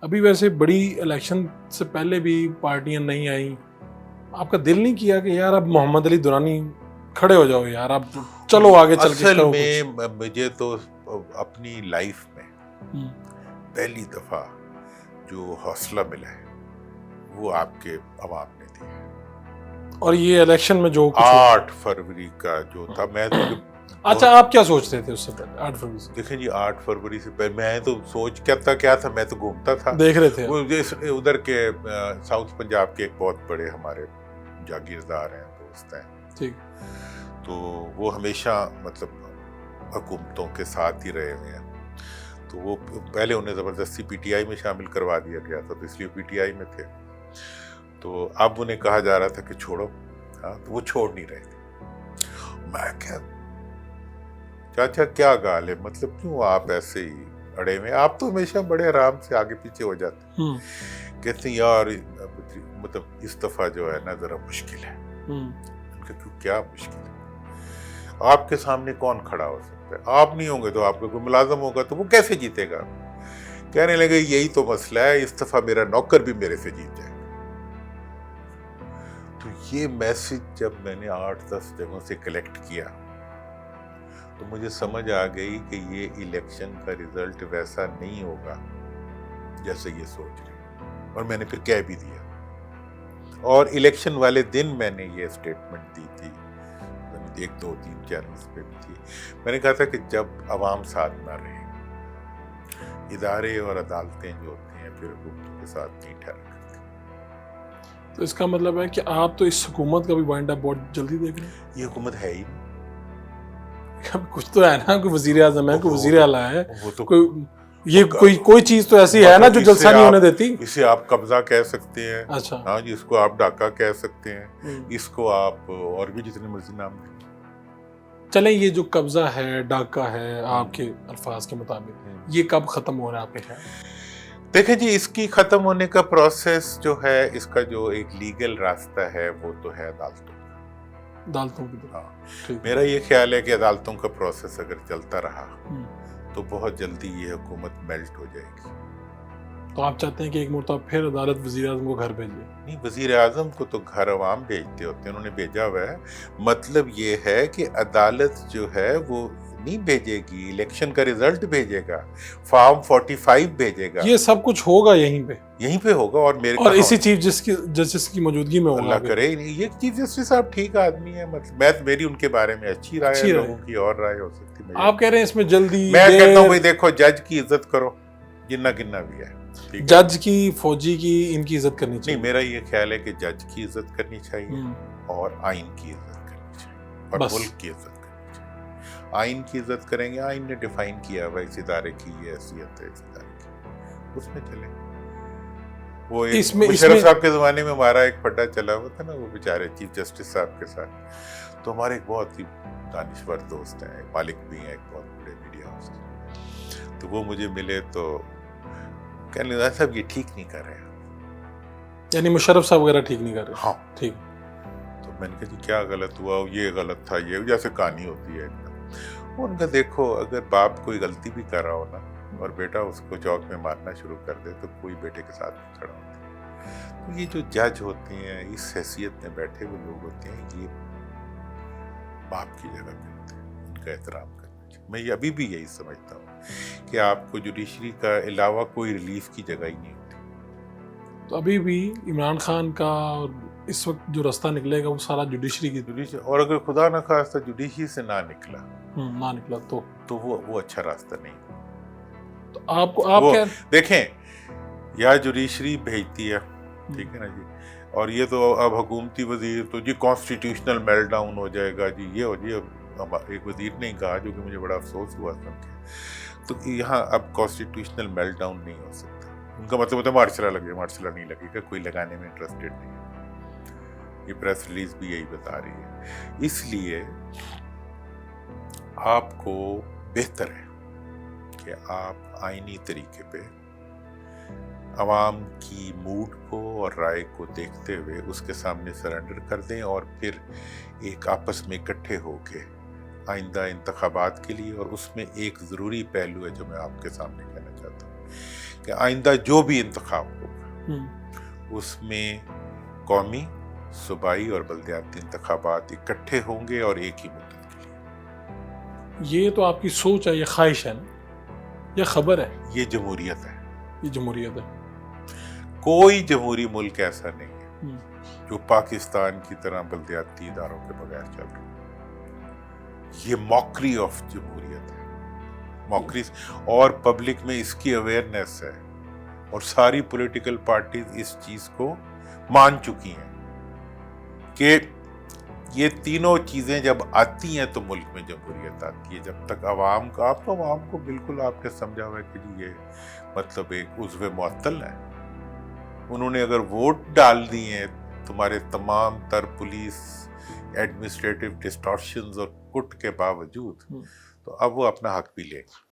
ابھی ویسے بڑی الیکشن سے پہلے بھی پارٹیاں نہیں آئیں، آپ کا دل نہیں کیا کہ یار اب محمد علی دورانی کھڑے ہو جاؤ یار، اب چلو آگے چل کے اصل کرو میں کچھ؟ مجھے تو اپنی لائف میں ہوں، پہلی دفعہ جو حوصلہ ملا ہے وہ آپ کے عوام نے دیا ہے۔ اور یہ الیکشن میں جو کچھ ہوا، 8 فروری کا جو تھا، میں تو اچھا آپ کیا سوچ رہے تھے اس سے پہلے 8 فروری سے؟ دیکھیں جی 8 فروری سے پہلے میں تو سوچ کیا تھا، میں تو گھومتا تھا، دیکھ رہے تھے وہ ادھر کے ساؤتھ پنجاب کے ایک بہت بڑے ہمارے جاگیردار ہیں، دوست ہیں، ٹھیک، تو وہ ہمیشہ مطلب حکومتوں کے ساتھ ہی رہے ہوئے ہیں، تو وہ پہلے انہیں زبردستی پی ٹی آئی میں شامل کروا دیا گیا تھا، تو اس لیے پی ٹی آئی میں تھے، تو اب انہیں کہا جا رہا تھا کہ چھوڑو، ہاں تو وہ چھوڑ نہیں رہے تھے۔ میں کیا چاچا کیا گال ہے، مطلب کیوں آپ ایسے ہی اڑے ہوئے، آپ تو ہمیشہ بڑے آرام سے آگے پیچھے ہو جاتے ہیں۔ کہتے ہیں یار مطلب اس دفعہ جو ہے نا ذرا مشکل ہے۔ کیا مشکل ہے؟ آپ کے سامنے کون کھڑا ہو سکتا ہے؟ آپ نہیں ہوں گے تو آپ کا کوئی ملازم ہوگا تو وہ کیسے جیتے گا؟ کہنے لگے یہی تو مسئلہ ہے، اس دفعہ میرا نوکر بھی میرے سے جیت جائے گا۔ تو یہ میسج جب میں نے 8-10 جگہوں سے کلیکٹ کیا تو مجھے سمجھ آ گئی کہ یہ الیکشن کا رزلٹ ویسا نہیں ہوگا جیسے یہ سوچ رہے، اور میں نے پھر کہہ بھی دیا، اور الیکشن والے دن میں نے یہ اسٹیٹمنٹ دی تھی، 1-2-3 چینلز پہ بھی تھی، میں نے کہا تھا کہ جب عوام ساتھ نہ رہے، ادارے اور عدالتیں جو ہوتی ہیں پھر حکومتوں کے ساتھ نہیں ٹھہرا کرتی۔ تو اس کا مطلب ہے کہ آپ تو اس حکومت کا بھی وائنڈ اپ بہت جلدی دیکھ رہے ہیں؟ یہ حکومت ہے ہی کچھ تو ہے نا، کوئی وزیر اعظم ہے، کوئی وزیر اعلیٰ ہے، وہ تو کوئی یہ کوئی چیز تو ایسی ہے نا جو جلسہ نہیں ہونے دیتی۔ اسے آپ قبضہ کہہ سکتے ہیں، اچھا، ہاں جی، اس کو آپ ڈاکہ کہہ سکتے ہیں، اس کو آپ اور بھی جتنے مرضی نام دیں۔ چلیں یہ جو قبضہ ہے، ڈاکہ ہے، آپ کے الفاظ کے مطابق یہ کب ختم ہو رہا ہے آپ کے خیال؟ دیکھیں جی، اس کی ختم ہونے کا پروسیس جو ہے، اس کا جو ایک لیگل راستہ ہے وہ تو ہے عدالتوں کا۔ عدالتوں کی طرف میرا یہ خیال ہے کہ عدالتوں کا پروسیس اگر چلتا رہا تو بہت جلدی یہ حکومت میلٹ ہو جائے گی۔ تو آپ چاہتے ہیں کہ ایک مرتبہ پھر عدالت وزیر اعظم کو گھر بھیجے؟ نہیں، وزیر اعظم کو تو گھر عوام بھیجتے ہوتے ہیں، انہوں نے بھیجا ہوا ہے۔ مطلب یہ ہے کہ عدالت جو ہے وہ نہیں بھیجے گی، الیکشن کا ریزلٹ بھیجے گا، فارم 45 بھیجے گا، یہ سب کچھ ہوگا یہیں پہ ہوگا، اور میرے اور اسی چیف جسٹس کی موجودگی میں ہوگا۔ اللہ کرے یہ چیف جسٹس صاحب ٹھیک آدمی ہے، مطلب میری ان کے بارے میں اچھی رائے ہے، لوگوں کی اور رائے ہو سکتی ہے۔ آپ کہہ رہے ہیں اس میں جلدی؟ میں کہتا ہوں بھائی دیکھو، جج کی عزت کرو جنہ گننا بھی ہے، جج کی، فوجی کی، ان کی عزت کرنی چاہیے۔ نہیں، میرا یہ خیال ہے کہ جج کی عزت کرنی چاہیے اور آئین کی عزت کرنی چاہیے اور ملک کی عزت کرنی چاہیے۔ آئین کی عزت کریں گے، آئین نے ڈیفائن کیا ہوا اس ادارے کی یہ حیثیت ہے، اس ادارے کی، اس میں چلیں۔ وہ مشرف صاحب کے زمانے میں ہمارا ایک پھڈا چلا ہوا تھا نا، وہ بیچارے چیف جسٹس صاحب کے ساتھ، تو ہمارے ایک بہت ہی دانشور دوست ہیں، مالک بھی ہیں ایک بہت بڑے میڈیا ہاؤس کے، تو وہ مجھے ملے تو کہنے لگا صاحب یہ ٹھیک نہیں کر رہے، یعنی مشرف صاحب وغیرہ ٹھیک نہیں کر رہے؟ ہاں، ٹھیک۔ تو میں نے کہا جی کیا غلط ہوا؟ یہ غلط تھا، یہ جیسے کہانی ہوتی ہے۔ ان کا دیکھو، اگر باپ کوئی غلطی بھی کر رہا ہو نا اور بیٹا اس کو چوک میں مارنا شروع کر دے تو کوئی بیٹے کے ساتھ نہیں کھڑا ہوتا۔ تو یہ جو جج ہوتے ہیں، اس حیثیت میں بیٹھے ہوئے لوگ ہوتے ہیں، یہ باپ کی جگہ پہ ہوتے ہیں، ان کا احترام کرنا چاہیے۔ میں ابھی بھی یہی سمجھتا ہوں کہ آپ کو جوڈیشری کا علاوہ کوئی ریلیف کی جگہ ہی نہیں ہوتی۔ تو ابھی بھی عمران خان کا اس وقت جو راستہ نکلے گا وہ سارا جوڈیشری کی، اور اگر خدا نہ خواستہ جوڈیشری سے نہ نکلا تو وہ اچھا راستہ نہیں۔ تو آپ کو دیکھیں، یا جوڈیشری بھیجتی ہے، ٹھیک ہے نا جی، اور یہ تو اب حکومتی وزیر تو جی کانسٹیٹیوشنل میلٹ ڈاؤن ہو جائے گا جی، یہ ہو جی، ایک وزیر نے کہا جو کہ مجھے بڑا افسوس ہوا سن کے، تو یہاں اب کانسٹیٹیوشنل میلٹ ڈاؤن نہیں ہو سکتا۔ ان کا مطلب ہوتا ہے مارشلہ لگے، مارشلہ نہیں لگے گا، کوئی لگانے میں انٹرسٹڈ نہیں ہے۔ یہ پریس ریلیز بھی یہی بتا رہی ہے۔ اس لیے آپ کو بہتر ہے کہ آپ آئینی طریقے پہ عوام کی موڈ کو اور رائے کو دیکھتے ہوئے اس کے سامنے سرنڈر کر دیں، اور پھر ایک آپس میں اکٹھے ہو کے آئندہ انتخابات کے لیے، اور اس میں ایک ضروری پہلو ہے جو میں آپ کے سامنے کہنا چاہتا ہوں کہ آئندہ جو بھی انتخاب ہوگا ہم، اس میں قومی، صوبائی اور بلدیاتی انتخابات اکٹھے ہوں گے اور ایک ہی مدت کے لیے. یہ تو آپ کی سوچ ہے، یہ خواہش ہے نا، یہ خبر ہے، یہ جمہوریت ہے. یہ جمہوریت ہے. کوئی جمہوری ملک ایسا نہیں ہے ہم، جو پاکستان کی طرح بلدیاتی اداروں کے بغیر چل رہا ہے. یہ موکری آف جمہوریت ہے، موکری. اور پبلک میں اس کی اویئرنیس ہے اور ساری پولیٹیکل پارٹیز اس چیز کو مان چکی ہیں کہ یہ تینوں چیزیں جب آتی ہیں تو ملک میں جمہوریت آتی ہے. جب تک عوام کا، آپ تو عوام کو بالکل آپ نے سمجھا ہوا ہے کہ جی یہ مطلب ایک عضو معطل ہے. انہوں نے اگر ووٹ ڈال دیے تمہارے تمام تر پولیس ایڈمنسٹریٹو ڈسٹارشنز اور کٹ کے باوجود، ہم. تو اب وہ اپنا حق بھی لیں گے.